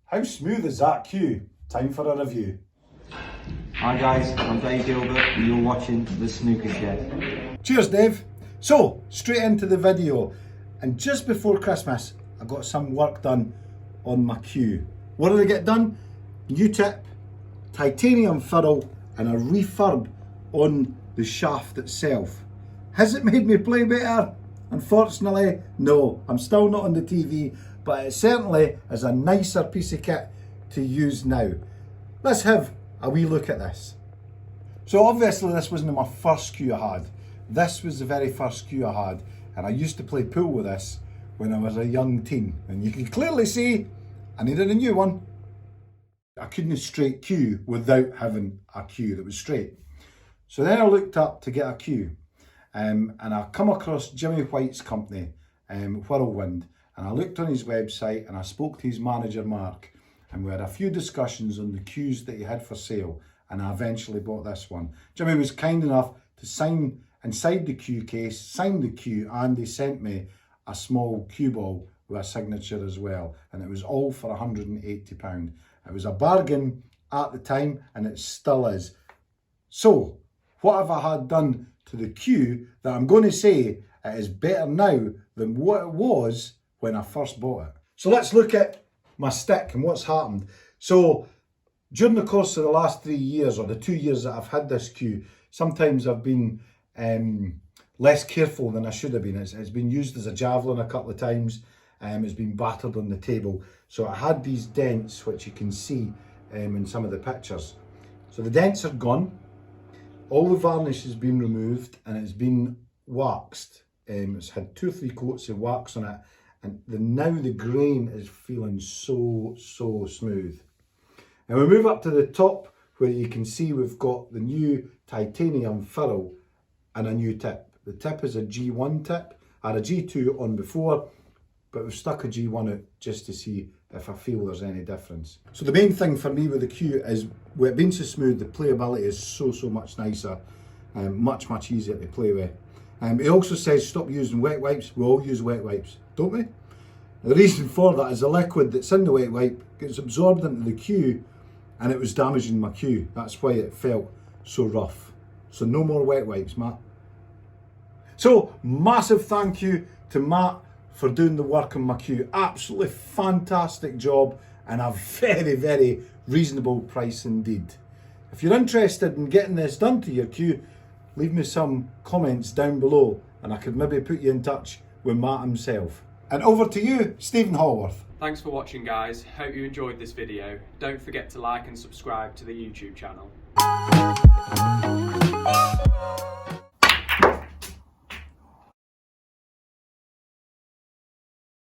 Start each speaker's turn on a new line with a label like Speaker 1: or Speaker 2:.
Speaker 1: How smooth is that queue? Time for a review.
Speaker 2: Hi guys, I'm Gilbert and you're watching The Snooker Shed.
Speaker 1: Cheers Dave. So, straight into the video. And just before Christmas, I got some work done on my queue. What did I get done? New tip, titanium fiddle and a refurb on the shaft itself. Has it made me play better? Unfortunately, no. I'm still not on the TV, but it certainly is a nicer piece of kit to use now. Let's have a wee look at this. So obviously this wasn't my first cue I had. This was the very first cue I had, and I used to play pool with this when I was a young teen, and you can clearly see I needed a new one. I couldn't straight cue without having a cue that was straight. So then I looked up to get a cue, and I come across Jimmy White's company, Whirlwind, and I looked on his website and I spoke to his manager Mark, and we had a few discussions on the cues that he had for sale, and I eventually bought this one. Jimmy was kind enough to sign inside the cue case, sign the cue, and he sent me a small cue ball with a signature as well, and it was all for £180. It was a bargain at the time, and it still is. So, what have I had done to the cue that I'm going to say it is better now than what it was when I first bought it? So let's look at my stick and what's happened. So during the course of the last 3 years, or the 2 years that I've had this cue, sometimes I've been less careful than I should have been. It's been used as a javelin a couple of times. It's been battered on the table. So I had these dents, which you can see in some of the pictures. So the dents are gone. All the varnish has been removed and it's been waxed. It's had 2 or 3 coats of wax on it, and now the grain is feeling so smooth. And we move up to the top where you can see we've got the new titanium fiddle and a new tip. The tip is a G1 tip. I had a G2 on before, but we've stuck a G1 out just to see if I feel there's any difference. So the main thing for me with the cue is, with it being so smooth, the playability is so much nicer, and much easier to play with. It also says stop using wet wipes. We all use wet wipes, don't we? The reason for that is the liquid that's in the wet wipe gets absorbed into the cue, and it was damaging my cue. That's why it felt so rough. So no more wet wipes, Matt. So massive thank you to Matt for doing the work on my cue. Absolutely fantastic job, and a very reasonable price indeed. If you're interested in getting this done to your cue, leave me some comments down below and I could maybe put you in touch with Matt himself. And over to you, Stephen Hallworth.
Speaker 3: Thanks for watching guys, hope you enjoyed this video. Don't forget to like and subscribe to the YouTube channel.